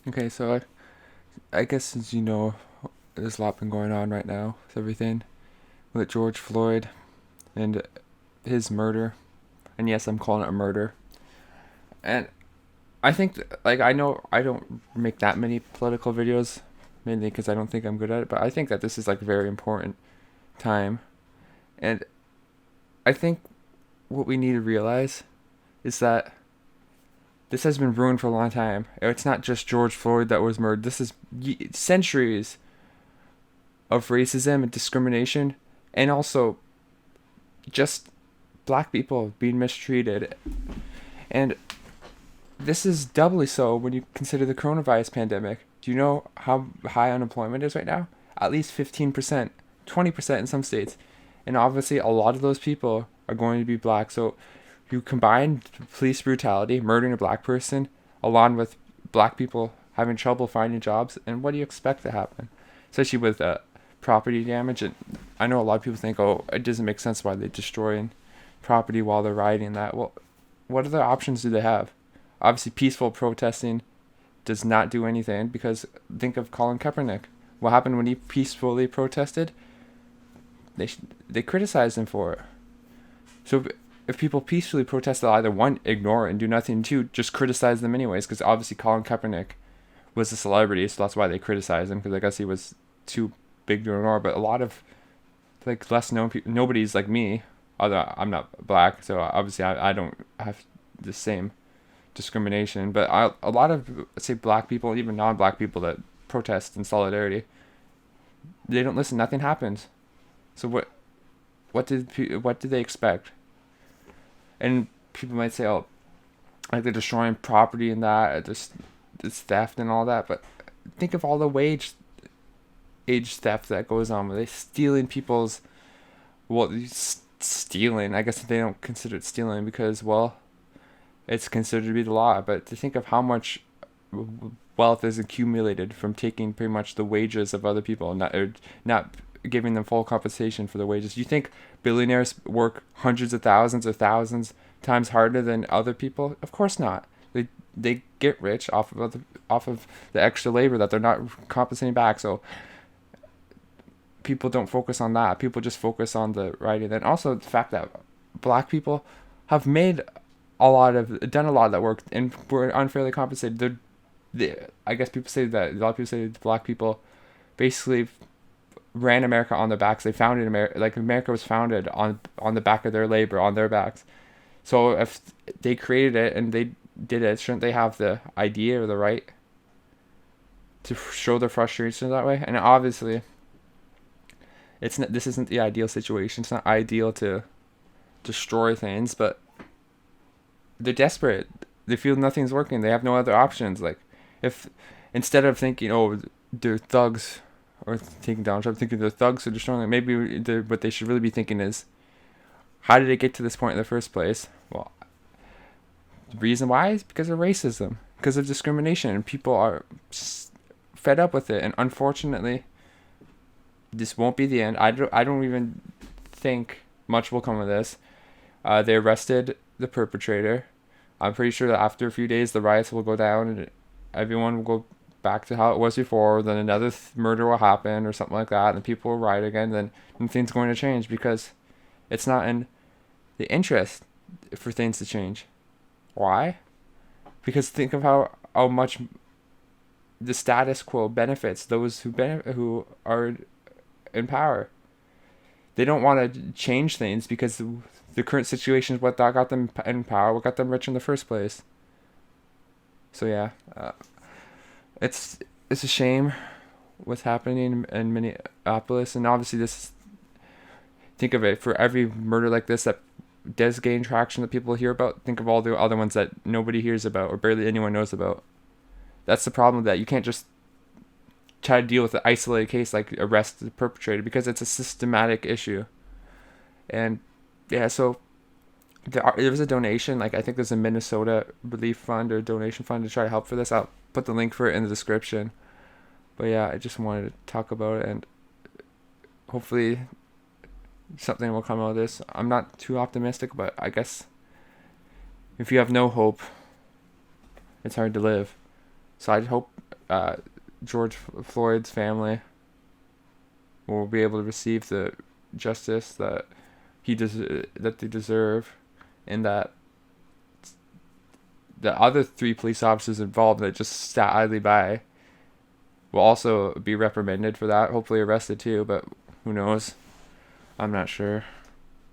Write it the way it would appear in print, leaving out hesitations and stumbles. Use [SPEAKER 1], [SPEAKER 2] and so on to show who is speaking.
[SPEAKER 1] Okay, so I guess as you know, there's a lot been going on right now with everything with George Floyd and his murder. And yes, I'm calling it a murder. And I think, like, I know I don't make that many political videos, mainly because I don't think I'm good at it, but I think that this is, like, a very important time. And I think what we need to realize is that this has been ruined for a long time. It's not just George Floyd that was murdered. This is centuries of racism and discrimination, and also just black people being mistreated. And this is doubly so when you consider the coronavirus pandemic. Do you know how high unemployment is right now? At least 15%, 20% in some states. And obviously, a lot of those people are going to be black. So you combine police brutality, murdering a black person, along with black people having trouble finding jobs, and what do you expect to happen? Especially with property damage. And I know a lot of people think, oh, it doesn't make sense why they're destroying property while they're rioting that. Well, what other options do they have? Obviously, peaceful protesting does not do anything because think of Colin Kaepernick. What happened when he peacefully protested? They they criticized him for it. So if people peacefully protest, they'll either one, ignore it and do nothing, two, just criticize them anyways, because obviously Colin Kaepernick was a celebrity, so that's why they criticized him, because I guess he was too big to ignore. But a lot of like less known people, nobody's like me, although I'm not black, so obviously I don't have the same discrimination. But a lot of, let's say, black people, even non-black people that protest in solidarity, they don't listen. Nothing happens. So what did they expect? And people might say, oh, like they're destroying property and that, just this theft and all that. But think of all the age theft that goes on. Where they stealing people's, well, stealing. I guess they don't consider it stealing because, well, it's considered to be the law. But to think of how much wealth is accumulated from taking pretty much the wages of other people, not giving them full compensation for their wages. You think billionaires work hundreds of thousands or thousands times harder than other people? Of course not. They get rich off of the extra labor that they're not compensating back. So people don't focus on that. People just focus on the writing. And also the fact that black people have done a lot of that work and were unfairly compensated. I guess people say that a lot of people say black people basically ran America on their backs. They founded America. Like America was founded on the back of their labor, on their backs. So if they created it and they did it, shouldn't they have the idea or the right to show their frustration that way? And obviously, it's not. This isn't the ideal situation. It's not ideal to destroy things, but they're desperate. They feel nothing's working. They have no other options. Like, if instead of thinking, oh, they're thugs, or taking Donald Trump, thinking they're thugs or destroying it, maybe what they should really be thinking is, how did it get to this point in the first place? Well, the reason why is because of racism, because of discrimination, and people are fed up with it. And unfortunately, this won't be the end. I don't even think much will come of this. They arrested the perpetrator. I'm pretty sure that after a few days, the riots will go down and everyone will go back to how it was before. Then another murder will happen or something like that, and people will riot again. Then nothing's going to change because it's not in the interest for things to change. Why? Because think of how much the status quo benefits those who are in power. They don't want to change things because the current situation is what got them in power, what got them rich in the first place. So yeah, it's a shame what's happening in Minneapolis, and obviously this. Think of it, for every murder like this that does gain traction that people hear about, think of all the other ones that nobody hears about or barely anyone knows about. That's the problem, that you can't just try to deal with an isolated case like arrest the perpetrator, because it's a systematic issue. And yeah, so there was a donation, like I think there's a Minnesota relief fund or donation fund to try to help for this. I'll put the link for it in the description. But yeah, I just wanted to talk about it, and hopefully something will come out of this. I'm not too optimistic, but I guess if you have no hope, it's hard to live. So I hope uh, George Floyd's family will be able to receive the justice that that they deserve, and that the other three police officers involved that just sat idly by will also be reprimanded for that. Hopefully arrested too, but who knows? I'm not sure.